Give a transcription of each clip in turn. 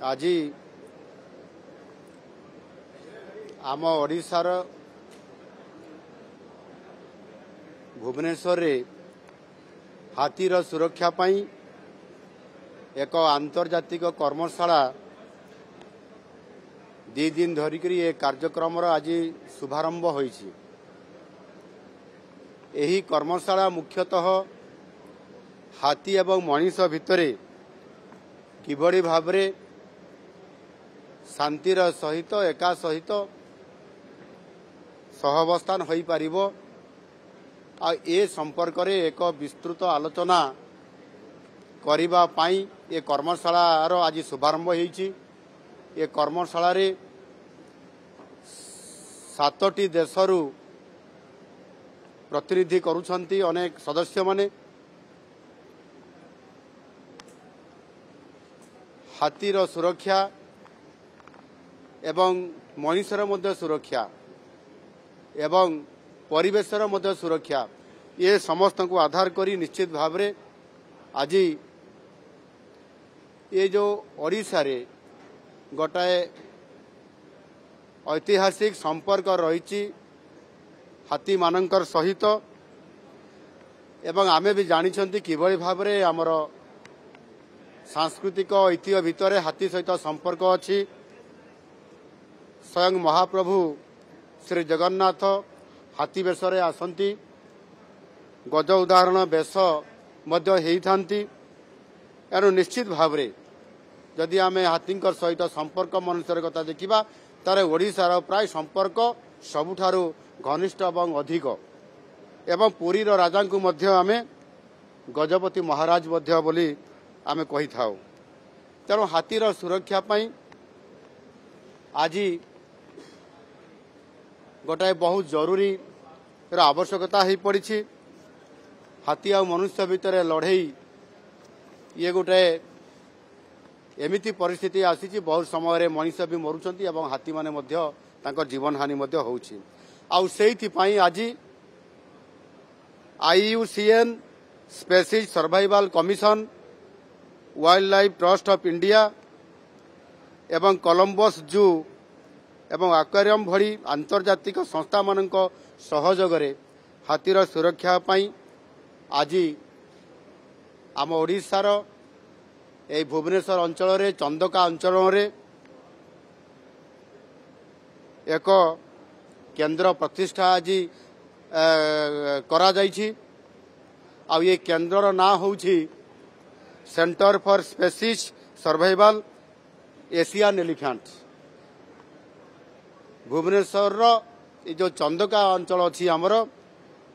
आज आम ओडिशार भुवनेश्वर रे हाथीर सुरक्षा पाई एक आंतर्जातिक कर्मशाला 2 दिन धरिक कार्यक्रम आज शुभारंभ होईछि। एही कर्मशाला मुख्यतः हाथी एवं मनीष भितर किभली भावरे शांतिर सहित एका सहित सहवस्थान होई पारिबो आ ए संपर्क रे एक विस्तृत आलोचना करिबा पाई ए कर्मशाला रो आज शुभारंभ होईछि। ए कर्मशाला रे 7टी देशरू प्रतिनिधि करुछंती अनेक सदस्य माने। हाथीर सुरक्षा एवं मनुष्यर मध्य सुरक्षा एवं परिवेशर मध्य सुरक्षा ये समस्त को आधार करी निश्चित भाव रे आज ये जो ओडिशा रे गोटाए ऐतिहासिक संपर्क रही हाथी मानकर सहित एवं आमे भी जानिछंती किभली भाव रे हमर सांस्कृतिक ऐतिह्य भितर हाथी सहित संपर्क अछि। स्वयं महाप्रभु श्री जगन्नाथ हाथी बेशरे आसंती, गज उदाहरण बेश मध्य हेइथांती। एनु निश्चित भाव रे जदि आमे हाथींकर सहित संपर्क मनुष्यर कथा देखिबा तारे ओडिशार प्राय संपर्क सबुठारु घनिष्ठ एवं अधिक एवं पुरीर राजा को मध्य आमे गजपति महाराज मध्य बोली आमे कहि थाउ। तेणु हाथीर सुरक्षा पाई आज गोटाए बहुत जरूरी आवश्यकता हो पड़ी। हाथी आ मनुष्य भितर लड़ई ये गोटे एमिति परिस्थिति आसी बहुत समय मनुष्य भी मरुचंती एवं हाथी माने मध्य तांकर जीवन हानि मध्य होउछि। आउ सेइथि पाई आज IUCN species survival commission, wild life trust of India एवं कोलंबस जू एवं एक्वेरियम भली आंतर्जातिक संस्था मानक सहयोग रे हाथीर सुरक्षा पाई आज आम ओडिशार ए भुवनेश्वर अंचल रे चंदका अंचल रे एक केंद्र प्रतिष्ठा आज करा जाइछि। आ ये केंद्र ना होउछि centre for species survival Asian elephant. Bhubaneswar रो जो चंदका अंचल अच्छी आमर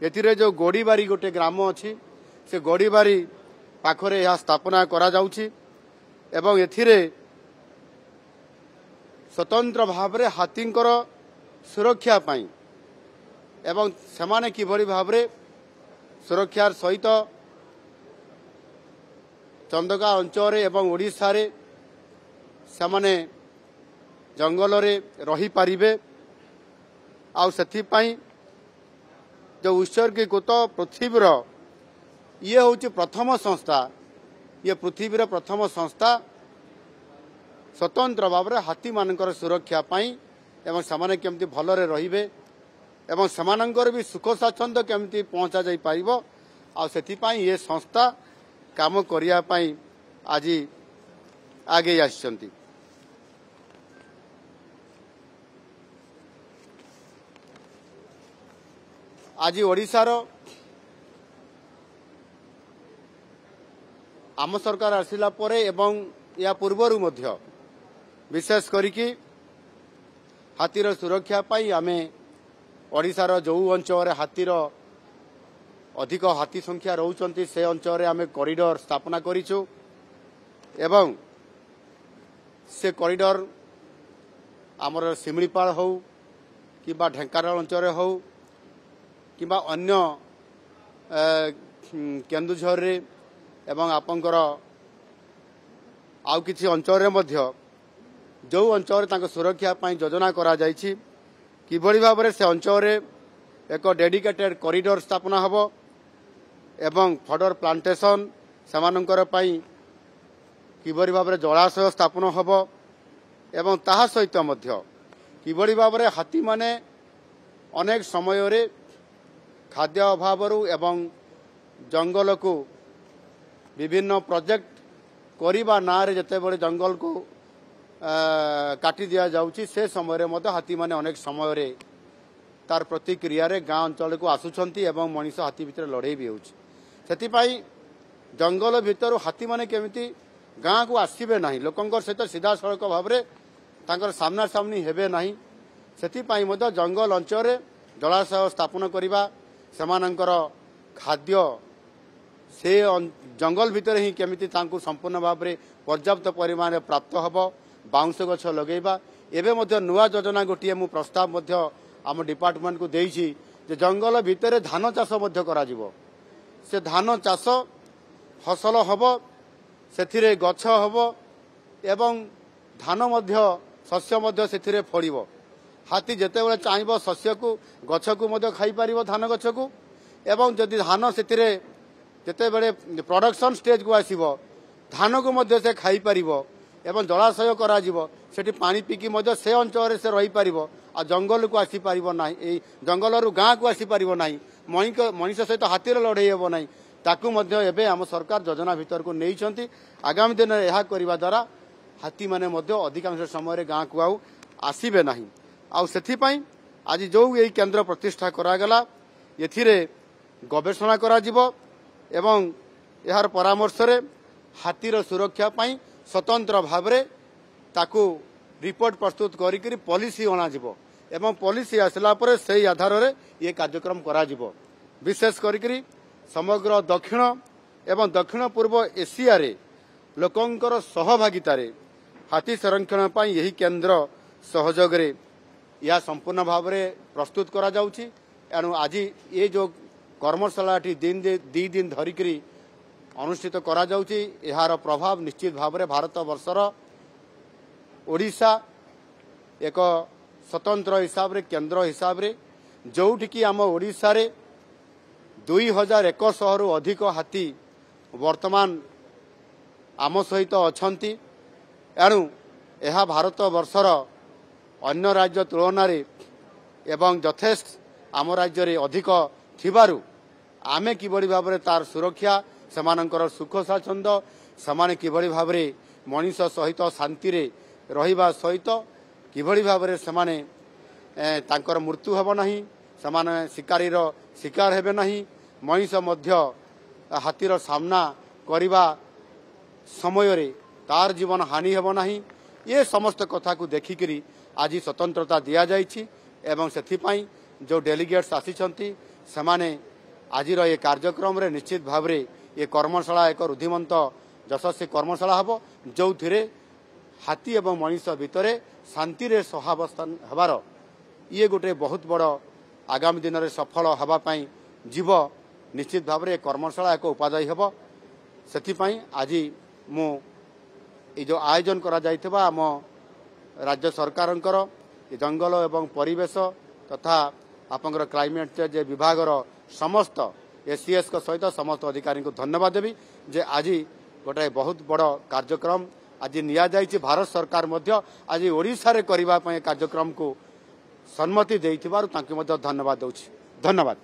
एथिरे जो गोड़ीबारी गोटे ग्राम अच्छी से गोड़ीबारी पाखरे यह स्थापना करा जाउछि एवं एथिरे स्वतंत्र भाव रे हाथींकर सुरक्षा पाई एवं सेमाने किभली भाव रे सुरक्षार सहित चंदका अंचल एवं ओडिशा रे सेमाने जंगल रे रही पारिबे। आउ सेथि पाई जो उत्सर्गीकृत पृथ्वीर ये होची प्रथम संस्था, ये पृथ्वीर प्रथम संस्था स्वतंत्र भाव रे हाथी मानकर सुरक्षा पाई एवं सेमाने केमती भलरे रहिबे एवं सेमानंकर भी सुख स्वाच्छंद केमती पहुंचा जाई पारिबो। आ सेथि पाई ये संस्था काम करिया पाई आज आगे आछंती। आज ओडिशार आम सरकार आसिला परे एवं या पूर्वरु मध्य विशेष करिकी हाथीर सुरक्षा पाई आमे ओडिशार जो अंचल हाथीर अधिक हाथी संख्या रहउचंती से अंचल आमे कॉरिडोर स्थापना करिछु एवं से कॉरिडोर आमर सिमलीपाल हो किबा ढेंकानाल अंचल हो किबा अन्य केन्दुझर रे एवं आपंकर आउ किछि अंचल रे मध्य जो अंचल तांको सुरक्षा पाई योजना करा जायछि किभली भाव रे से अंचल रे एक डेडिकेटेड कॉरिडोर स्थापना हबो एवं फडर प्लांटेशन सेमानंकर पाई किभଳି भाବରେ जलाशय स्थापन हब एवं ताहा सहित मध्य किभଳି भाବରେ हाथी माने अनेक समय रे खाद्य अभाव एवं जंगल को विभिन्न प्रोजेक्ट करने ना जिते बड़े जंगल को काटी दिया जाउची से समय रे मध्य हाथी माने अनेक समय रे तार प्रतिक्रिया रे गाँ अंचल को आसुछंती एवं मनीष हाथी भितर लड़ाई भी होउची सेति पई जंगल भितर हाथी माने केमिति गाँ को आसबे ना लोकंकर सहित सीधा सड़क भाव में तांकर सामना सामनी हेबे नाही सेति पई मध्य जंगल अंचल जलाशय स्थापन करबा सेमानंकर खाद्य से जंगल भितर ही केमिति तांको संपूर्ण भाव में पर्याप्त परिमाण में प्राप्त हब बाउंश गछ लगेबा एबे मध्य नुआ योजना गोटे मु प्रस्ताव मध्य आम डिपार्टमेंट को देइछि जे जंगल भितर धान चाष मध्य करा जिवो से धान चाष फसल हब सेथिरे गछ हब एवं धान मध्य शस्य मध्य सेथिरे फळिबो हाथी जेतेबेले चाहिबो शस्य को गछ को मध्य खाई परिबो धान गछ को एवं जदि धान सेथिरे जेतेबेले प्रोडक्शन स्टेज को आसीबो धान को मध्य से खाई परिबो एवं जलाशय करा जिवो सेठी पानी पीकी मध्य से अंचल से रही परिबो आ जंगल को आसी परिबो नाही ए जंगल रु गाँ को आसी परिबो नाही मनीष सहित हाथी लड़ाई हेबो नाही ताकू मध्य एबे हम सरकार योजना भीतर को नहीं आगामी दिन में यह करने द्वारा हाथी माने मध्य अधिकांश समय गाँ को आउ आसबे ना आउ से आज जो यही केन्द्र प्रतिष्ठा करागला एथिरे गवेषणा करा जिवो एवं यार परामर्श रे हाथीर सुरक्षा पाई स्वतंत्र भाव में ताकू रिपोर्ट प्रस्तुत करी पॉलिसी अणा जिवो एवं पॉलिसी आसला परे से आधार रे ये कार्यक्रम करा जिवो विशेष करी समग्र दक्षिण एवं दक्षिण पूर्व एशिया रे लोकंकर सहभागितार हाथी संरक्षण पाई यही केन्द्र सहयोग रे या संपूर्ण भाव में प्रस्तुत करा जाउची एणु आज ये जो कर्मशाला दी दिन धरिकी अनुष्ठित करा जाउची यार प्रभाव निश्चित भाव में भारत वर्षर ओडिशा एक स्वतंत्र हिसाब रे केन्द्र हिसाब रे जोठिकी आम ओडिशा रे 2100 रु अधिक हाथी वर्तमान आम सहित अछंती एणु यह भारत वर्षर अन्य राज्य तुलन एवं यथेष्ट आम राज्य रे अधिक थिबारु आमे किभଳି भाव में तार सुरक्षा सेमानंकर सुख स्वाच्छंद सेमाने किभଳି भाव में मनीष सहित शांति रे रहिबा सहित किभଳି भाव में सेमाने तांकर मृत्यु हेब नाही सेमाने शिकारीर शिकार हेबे नाही मनीष मध्य हाथीर सामना करिबा समय रे तार जीवन हानि हेब नाही ये समस्त कथा को देखिकरी आज स्वतंत्रता दिया जाइछि एवं सेथिपाई जो डेलीगेट्स आसीछंती सेमाने आजिर ये कार्यक्रम रे निश्चित भाव रे ये कर्मशाला एक रुधिमंत यशस्वी कर्मशाला हबो जो थिरे हाथी एवं मनीष भितर शांति रे सहावस्थान हबार ये गोटे बहुत बड़ आगामी दिन में सफल हवा पाई जीव निश्चित भाव में कर्मशाला एक उपादायी हेब से आज मु जो आयोजन करा जाइथिबा आम राज्य सरकारंकर जंगल एवं परिवेश तथा आपंकर क्लाइमेट चेंज विभागर समस्त एसीएस को सहित समस्त अधिकारी को धन्यवाद देवी जे आज गोटे बहुत बड़ कार्यक्रम आज निया जाइछि भारत सरकार मध्य आज ओडिशा रे करिबा पय कार्यक्रम को सम्मति देइथिबारु तांके मध्य धन्यवाद दउछि धन्यवाद।